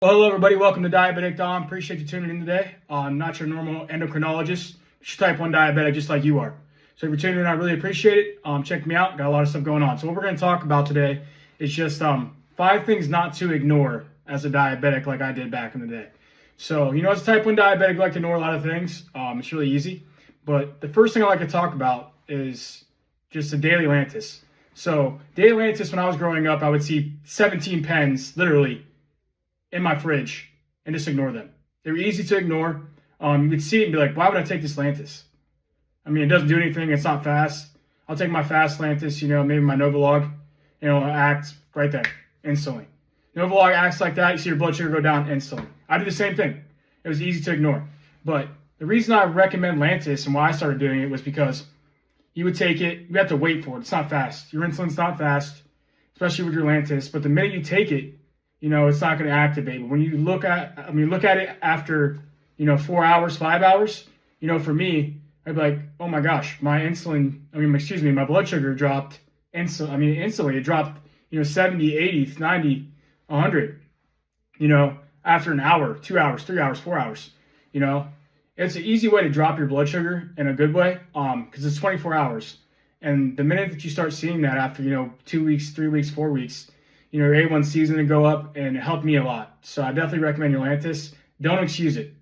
Well, hello, everybody. Welcome to Diabetic Dom. Appreciate you tuning in today. I'm not your normal endocrinologist. Just type 1 diabetic just like you are. So if you're tuning in, I really appreciate it. Check me out. Got a lot of stuff going on. So what we're going to talk about today is just 5 things not to ignore as a diabetic like I did back in the day. So, as a type 1 diabetic, I like to ignore a lot of things. It's really easy. But the first thing I like to talk about is just the daily Lantus. So daily Lantus, when I was growing up, I would see 17 pens, literally, in my fridge and just ignore them. They were easy to ignore. You would see it and be like, why would I take this Lantus? I mean, it doesn't do anything. It's not fast. I'll take my fast Lantus, maybe my Novolog, act right there instantly. Novolog acts like that. You see your blood sugar go down instantly. I did the same thing. It was easy to ignore. But the reason I recommend Lantus and why I started doing it was because you would take it, you have to wait for it. It's not fast. Your insulin's not fast, especially with your Lantus. But the minute you take it, it's not going to activate. But when you look at it after, 4 hours, 5 hours, for me, I'd be like, oh my gosh, my blood sugar dropped instantly. It dropped, 70, 80, 90, 100, after an hour, 2 hours, 3 hours, 4 hours, It's an easy way to drop your blood sugar in a good way, because it's 24 hours. And the minute that you start seeing that after, 2 weeks, 3 weeks, 4 weeks, your A1C is going to go up, and it helped me a lot. So I definitely recommend your Lantus. Don't excuse it.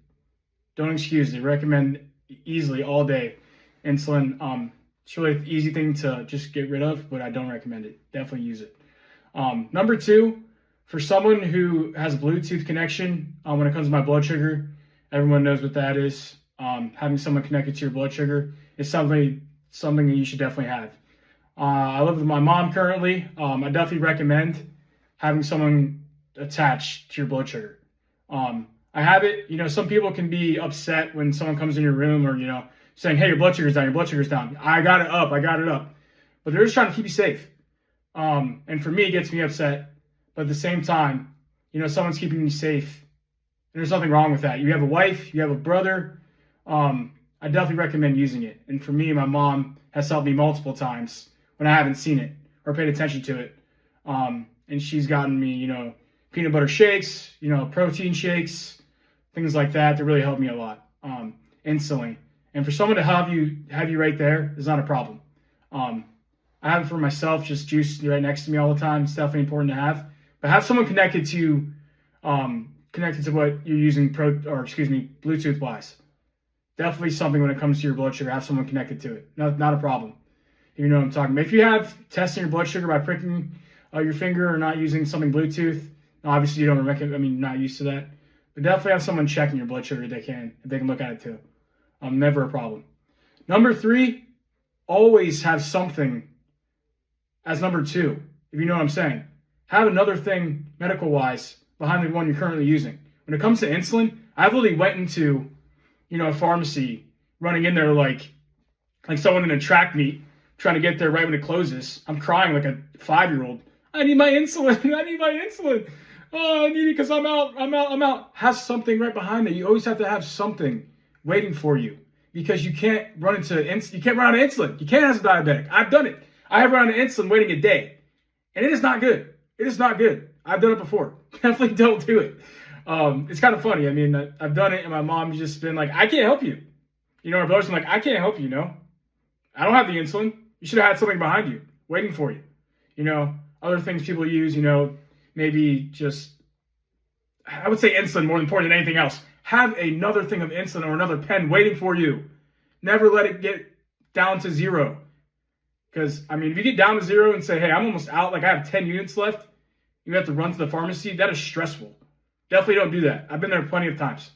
Don't excuse it. Recommend easily all day insulin. It's really an easy thing to just get rid of, but I don't recommend it. Definitely use it. Number 2, for someone who has a Bluetooth connection, when it comes to my blood sugar, everyone knows what that is. Having someone connected to your blood sugar is something that you should definitely have. I live with my mom currently. I definitely recommend having someone attached to your blood sugar. I have it, some people can be upset when someone comes in your room or, saying, hey, your blood sugar's down. I got it up. But they're just trying to keep you safe. And for me, it gets me upset. But at the same time, someone's keeping you safe. And there's nothing wrong with that. You have a wife, you have a brother. I definitely recommend using it. And for me, my mom has helped me multiple times when I haven't seen it or paid attention to it. And she's gotten me, peanut butter shakes, protein shakes, things like that. That really helped me a lot, instantly. And for someone to have you right there is not a problem. I have it for myself, just juice right next to me all the time. It's definitely important to have. But have someone connected to what you're using, Bluetooth wise. Definitely something when it comes to your blood sugar. Have someone connected to it. Not a problem. You know what I'm talking about. If you have testing your blood sugar by pricking your finger or not using something Bluetooth, obviously you don't recommend. You're not used to that. But definitely have someone checking your blood sugar if they can look at it too. Never a problem. Number 3, always have something as number 2. If you know what I'm saying, have another thing medical wise behind the one you're currently using. When it comes to insulin, I literally went into, a pharmacy, running in there like someone in a track meet, trying to get there right when it closes. I'm crying like a 5-year-old. I need my insulin. Oh, I need it because I'm out. Have something right behind there. You always have to have something waiting for you because you can't run out of insulin. You can't as a diabetic. I've done it. I have run out of insulin waiting a day, and it is not good. It is not good. I've done it before. Definitely don't do it. It's kind of funny. I mean, I've done it, and my mom's just been like, I can't help you. Her brother's been like, I can't help you, I don't have the insulin. You should have had something behind you, waiting for you. Other things people use, maybe just, I would say insulin more important than anything else. Have another thing of insulin or another pen waiting for you. Never let it get down to 0. Because, if you get down to 0 and say, hey, I'm almost out, like I have 10 units left, you have to run to the pharmacy, that is stressful. Definitely don't do that. I've been there plenty of times.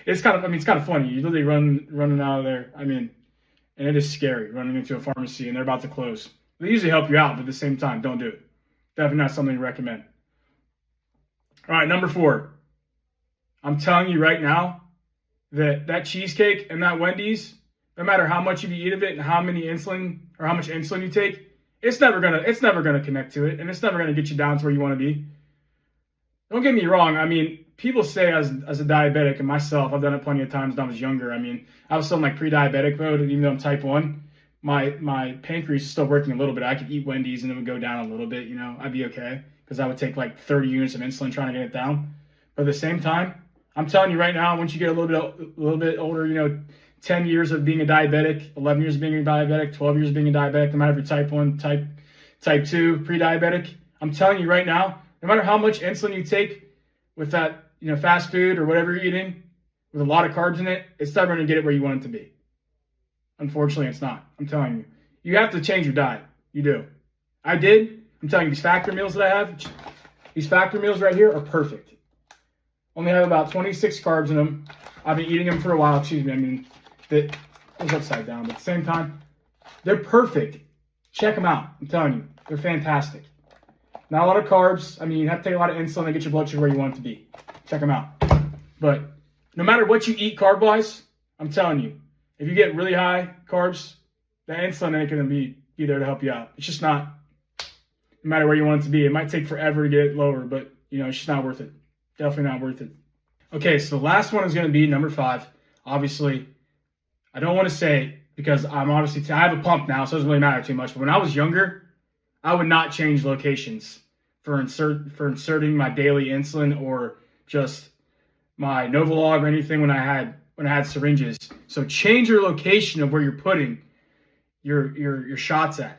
It's kind of funny. You literally running out of there. And it is scary running into a pharmacy and they're about to close. They usually help you out, but at the same time, don't do it. Definitely not something to recommend. All right, number 4. I'm telling you right now that cheesecake and that Wendy's, no matter how much you eat of it and how much insulin you take, it's never gonna connect to it, and it's never gonna get you down to where you want to be. Don't get me wrong. People say as a diabetic, and myself, I've done it plenty of times when I was younger. I was still in like pre-diabetic mode, and even though I'm type 1, my pancreas is still working a little bit. I could eat Wendy's and it would go down a little bit, I'd be okay. because that would take like 30 units of insulin trying to get it down. But at the same time, I'm telling you right now, once you get a little bit older, you know, 10 years of being a diabetic, 11 years of being a diabetic, 12 years of being a diabetic, no matter if you're type 1, type 2, pre-diabetic, I'm telling you right now, no matter how much insulin you take with that, you know, fast food or whatever you're eating, with a lot of carbs in it, it's never going to get it where you want it to be. Unfortunately, it's not. I'm telling you. You have to change your diet. You do. I did. I'm telling you, these factor meals that I have, these factor meals right here are perfect. Only have about 26 carbs in them. I've been eating them for a while. Excuse me. I mean, it was upside down. But at the same time, they're perfect. Check them out. I'm telling you. They're fantastic. Not a lot of carbs. I mean, you have to take a lot of insulin to get your blood sugar where you want it to be. Check them out. But no matter what you eat carb-wise, I'm telling you, if you get really high carbs, the insulin ain't going to be there to help you out. It's just not. No matter where you want it to be. It might take forever to get it lower, but, you know, it's just not worth it. Definitely not worth it. Okay, so the last one is going to be number 5. Obviously, I don't want to say it because I have a pump now, so it doesn't really matter too much. But when I was younger, I would not change locations for inserting my daily insulin or just my Novolog or anything when I had syringes. So change your location of where you're putting your shots at.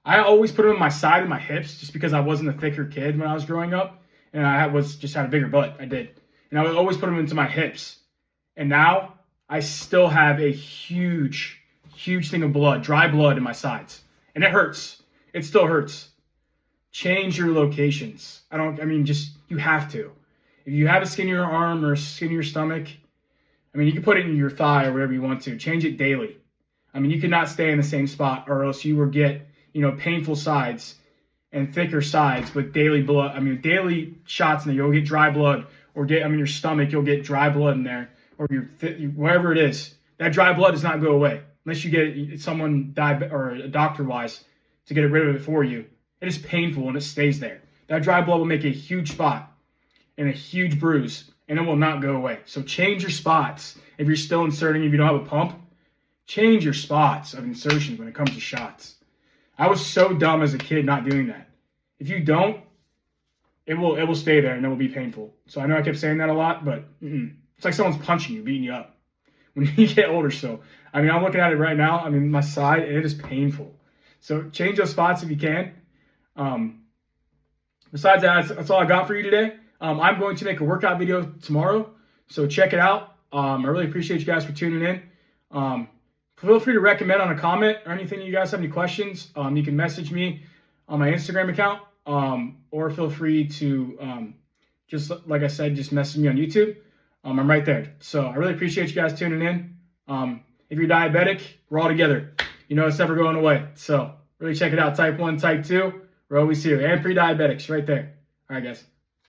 I always put them on my side of my hips just because I wasn't a thicker kid when I was growing up, and I just had a bigger butt. I did, and I would always put them into my hips. And now I still have a huge thing of blood, dry blood in my sides, and it hurts. It still hurts. Change your locations. You have to. If you have a skin in your arm or a skin in your stomach, I mean, you can put it in your thigh or wherever you want to. Change it daily. I mean, you cannot stay in the same spot or else you will get, you know, painful sides and thicker sides with daily blood. I mean, daily shots in there, you'll get dry blood or your stomach, you'll get dry blood in there or wherever it is. That dry blood does not go away unless you get someone or a doctor-wise to get rid of it for you. It is painful and it stays there. That dry blood will make a huge spot and a huge bruise, and it will not go away. So change your spots. If you're still inserting, if you don't have a pump, change your spots of insertions when it comes to shots. I was so dumb as a kid not doing that. If you don't, it will stay there and it will be painful. So I know I kept saying that a lot, but it's like someone's punching you, beating you up when you get older. So, I mean, I'm looking at it right now. I mean, my side, it is painful. So change those spots if you can. Besides that, that's all I got for you today. I'm going to make a workout video tomorrow, so check it out. I really appreciate you guys for tuning in. Feel free to recommend on a comment or anything. You guys have any questions, you can message me on my Instagram account, or feel free to, just like I said, just message me on YouTube. I'm right there. So I really appreciate you guys tuning in. If you're diabetic, we're all together. You know, it's never going away. So really check it out. Type 1, type 2, we're always here. And pre-diabetics right there. All right, guys.